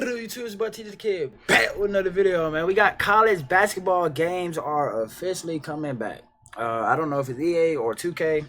What up, YouTube? It's about TJDaKid back with another video, man. We got college basketball games are officially coming back. I don't know if it's EA or 2K.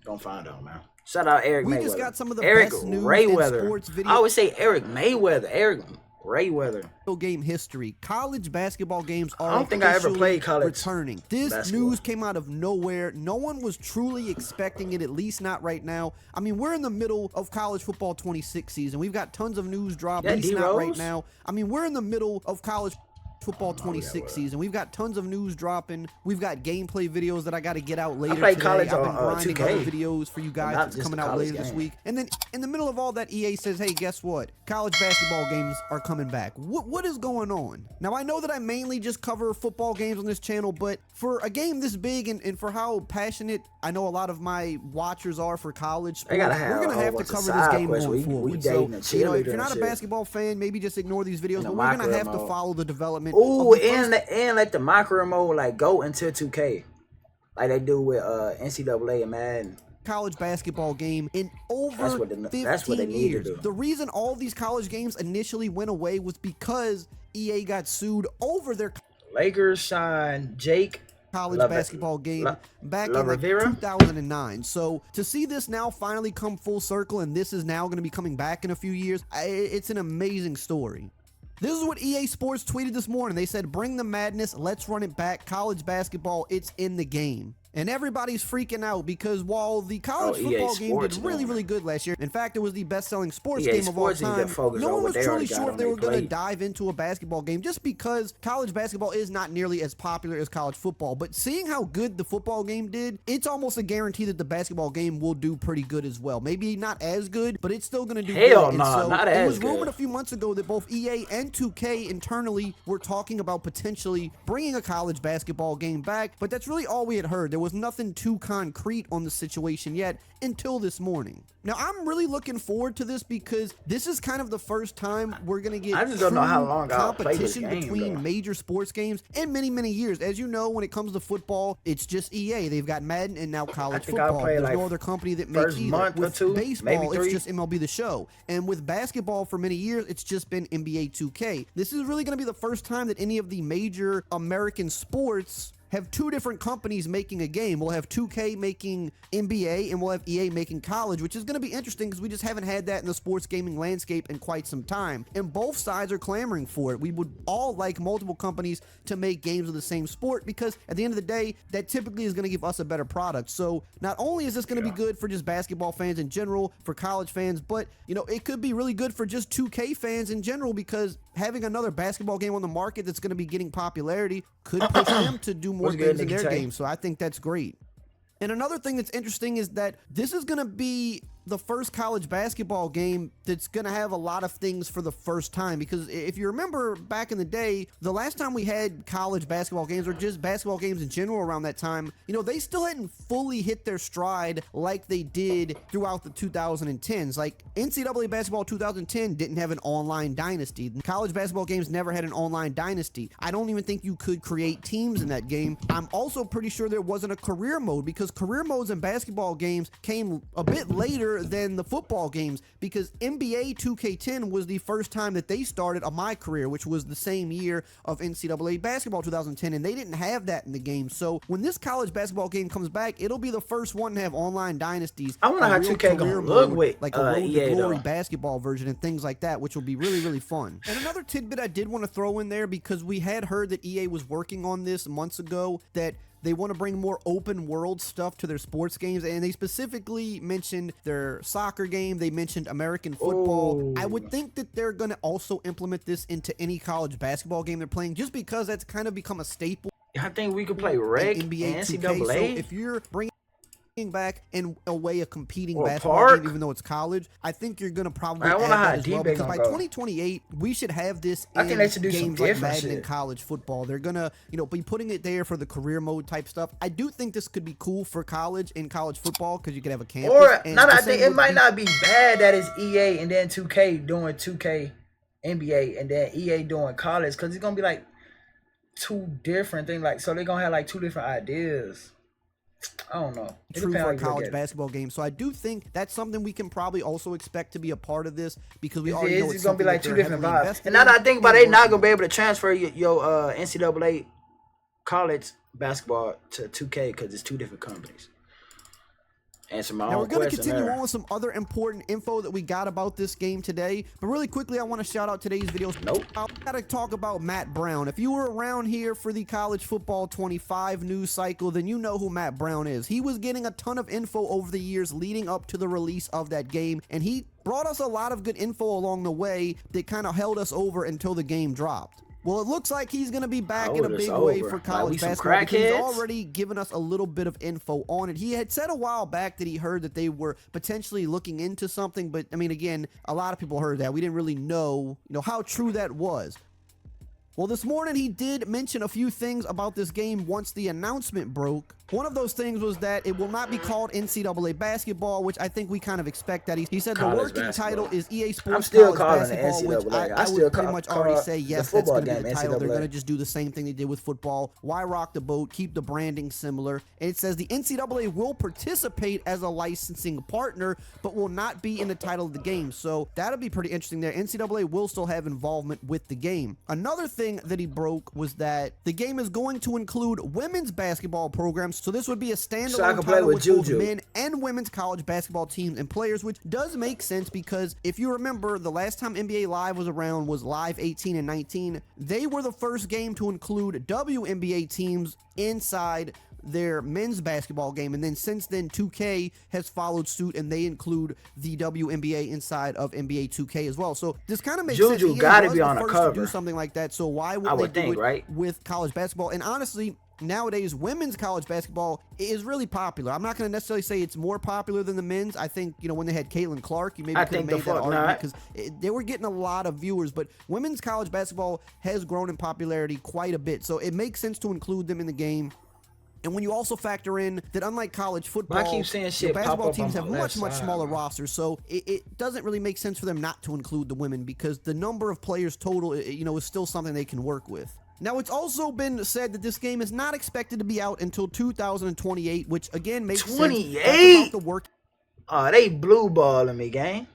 Don't find out, man. Shout out Eric Mayweather. We just got some of the Eric best news Rayweather. in sports video. I always say Eric Mayweather. Eric Rayweather. Game history. College basketball games are I don't think I ever played college returning. This basketball. news came out of nowhere. No one was truly expecting it, at least not right now. I mean, we're in the middle of college football 26 season. We've got tons of news dropped, at least not right now. I mean, we're in the middle of college football 26 season. We've got tons of news dropping. We've got gameplay videos that I got to get out later today. College I've been on grinding 2K. other videos for you guys that's coming out later this week. And then in the middle of all that, EA says, hey, guess what? College basketball games are coming back. What is going on? Now, I know that I mainly just cover football games on this channel, but for a game this big and for how passionate I know a lot of my watchers are for college sports, we're going to have to cover this game going forward. So, if you're not a basketball fan, maybe just ignore these videos, but we're going to have to follow the development. Ooh, and let the micro mode like go into 2K, like they do with NCAA and Madden. College basketball game in over 15 years. The reason all these college games initially went away was because EA got sued over their Lakers signed Jake college basketball game back in like 2009. So to see this now finally come full circle, and this is now going to be coming back in a few years, it's an amazing story. This is what EA Sports tweeted this morning. They said, bring the madness, let's run it back. College basketball, it's in the game. And everybody's freaking out because while the college football game did really good last year, in fact, it was the best-selling sports game of all time, no one was truly sure if they were going to dive into a basketball game just because college basketball is not nearly as popular as college football. But seeing how good the football game did, it's almost a guarantee that the basketball game will do pretty good as well. Maybe not as good, but it's still going to do good. Hell no, not as good. It was rumored a few months ago that both EA and 2K internally were talking about potentially bringing a college basketball game back, but that's really all we had heard. There was nothing too concrete on the situation yet until this morning. Now, I'm really looking forward to this because this is kind of the first time we're going to get competition between major sports games in many years. As you know, when it comes to football, it's just EA. They've got Madden and now college football. There's no other company that makes either. With baseball, it's just MLB The Show. And with basketball, for many years, it's just been NBA 2K. This is really going to be the first time that any of the major American sports have two different companies making a game. We'll have 2K making NBA and we'll have EA making college, which is going to be interesting because we just haven't had that in the sports gaming landscape in quite some time. And both sides are clamoring for it. We would all like multiple companies to make games of the same sport because at the end of the day, that typically is going to give us a better product. So not only is this going to be good for just basketball fans in general, for college fans, but it could be really good for just 2K fans in general because having another basketball game on the market that's going to be getting popularity could push them to do more things in their game. So I think that's great. And another thing that's interesting is that this is going to be the first college basketball game that's going to have a lot of things for the first time, because if you remember back in the day, the last time we had college basketball games or just basketball games in general around that time, they still hadn't fully hit their stride like they did throughout the 2010s. Like NCAA basketball 2010 didn't have an online dynasty. College basketball games never had an online dynasty. I don't even think you could create teams in that game. I'm also pretty sure there wasn't a career mode because career modes in basketball games came a bit later than the football games, because NBA 2K10 was the first time that they started a My Career, which was the same year of NCAA basketball 2010, and they didn't have that in the game. So when this college basketball game comes back, it'll be the first one to have online dynasties. I wonder how 2K gonna look with like a Road to Glory basketball version and things like that, which will be really fun. And another tidbit I did want to throw in there, because we had heard that EA was working on this months ago, that they want to bring more open world stuff to their sports games, and they specifically mentioned their soccer game. They mentioned American football. I would think that they're going to also implement this into any college basketball game they're playing, just because that's kind of become a staple. I think we could play reg NBA and 2K. NCAA. So if you're bringing back in a way a competing basketball game, even though it's college, I think you're gonna probably add that as well, because by 2028 we should have this in games like Madden and college football. They're gonna be putting it there for the career mode type stuff. I do think this could be cool for college and college football because you could have a campus. Or I think it might not be bad that it's EA and then 2K doing 2K NBA and then EA doing college, because it's gonna be like two different things. Like, so they're gonna have like two different ideas I don't know. It true depends how for a you look college at it. basketball game. So I do think that's something we can probably also expect to be a part of this, because we It already is. know It's it's gonna be something like that two they're different heavily vibes. invested And now that I in think about and it, they not working gonna be with. able to transfer your NCAA college basketball to 2K because it's two different companies. Answer my Now we're own going to question continue there. on with some other important info that we got about this game today. But really quickly, I want to shout out today's videos. Nope. I got to talk about Matt Brown. If you were around here for the College Football 25 news cycle, then you know who Matt Brown is. He was getting a ton of info over the years leading up to the release of that game, and he brought us a lot of good info along the way that kind of held us over until the game dropped. Well, it looks like he's going to be back in a big way for college basketball, because he's already given us a little bit of info on it. He had said a while back that he heard that they were potentially looking into something, but I mean, again, a lot of people heard that. We didn't really know, how true that was. Well, this morning he did mention a few things about this game once the announcement broke. One of those things was that it will not be called NCAA basketball, which I think we kind of expect that. He said College the working basketball. title is EA Sports I'm still College calling it Basketball, which NCAA. I still would pretty much already say, yes, that's going to be the title. They're going to just do the same thing they did with football. Why rock the boat? Keep the branding similar. And it says the NCAA will participate as a licensing partner, but will not be in the title of the game. So that'll be pretty interesting there. NCAA will still have involvement with the game. Another thing that he broke was that the game is going to include women's basketball programs. So this would be a standalone title with both men and women's college basketball teams and players, which does make sense because if you remember, the last time NBA Live was around was Live 18 and 19. They were the first game to include WNBA teams inside their men's basketball game, and then since then 2K has followed suit and they include the WNBA inside of NBA 2K as well. So this kind of makes sense. Juju gotta be on the a first cover to do something like that, so why would they do it right? with college basketball? And honestly, nowadays women's college basketball is really popular. I'm not going to necessarily say it's more popular than the men's. I think, when they had Caitlin Clark, you maybe could have made that argument because they were getting a lot of viewers, but women's college basketball has grown in popularity quite a bit, so it makes sense to include them in the game. And when you also factor in that unlike college football, I keep seeing shit basketball teams have much side, smaller rosters, so it doesn't really make sense for them not to include the women because the number of players total, is still something they can work with. Now, it's also been said that this game is not expected to be out until 2028, which again makes sense. 28? The work. They blue balling me, gang.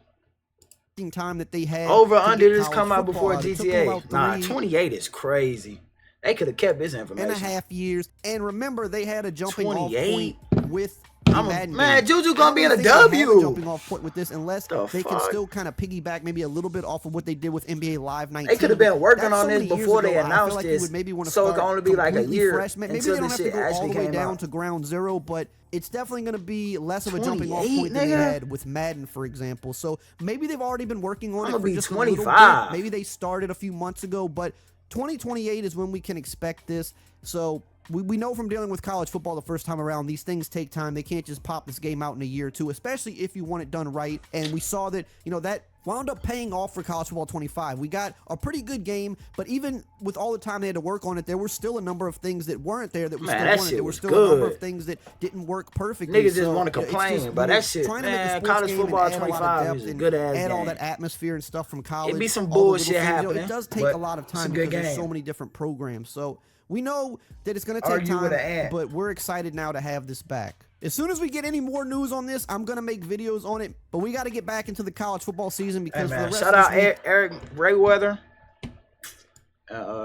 Time that they had over under this come out football. before GTA. Nah, 28 is crazy. They could have kept this information. 2.5 years. And remember, they had a jumping off point with Madden. Man, Juju gonna be in a A W. jumping off point with this, unless they can still kind of piggyback maybe a little bit off of what they did with NBA Live 19. They could have been working on this before they announced like this. Maybe want to so it can only be like a year fresh. Maybe they don't have to go all the way down to ground zero, but it's definitely going to be less of a jumping off point than they had with Madden, for example. So maybe they've already been working on it for just 25. a little bit. Maybe they started a few months ago, but 2028 is when we can expect this. So we know from dealing with college football the first time around, these things take time. They can't just pop this game out in a year or two, especially if you want it done right. And we saw that, that wound up paying off for College Football 25. We got a pretty good game, but even with all the time they had to work on it, there were still a number of things that weren't there that we still wanted. There were still a number of things that didn't work perfectly. Niggas just want to complain, but that shit, man, College Football 25 is a good ass game. Add all that atmosphere and stuff from college. It be some bullshit happening. It does take a lot of time because there's so many different programs. So we know that it's going to take time, but we're excited now to have this back. As soon as we get any more news on this, I'm going to make videos on it, but we got to get back into the college football season because for the rest shout of out Eric Rayweather.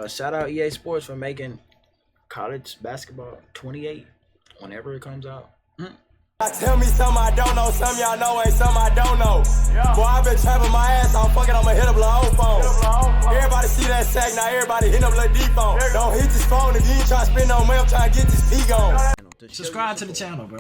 Shout out EA Sports for making college basketball 28 whenever it comes out. Tell me something I don't know, some y'all know ain't something I don't know. Yeah. Boy, I've been trapping my ass off, fucking I'ma hit up the old phone. Everybody see that sack, now everybody hit up Lil deep on. Don't hit this phone if you ain't trying to spend no money, I'm trying to get this P on. Subscribe to the channel, bro.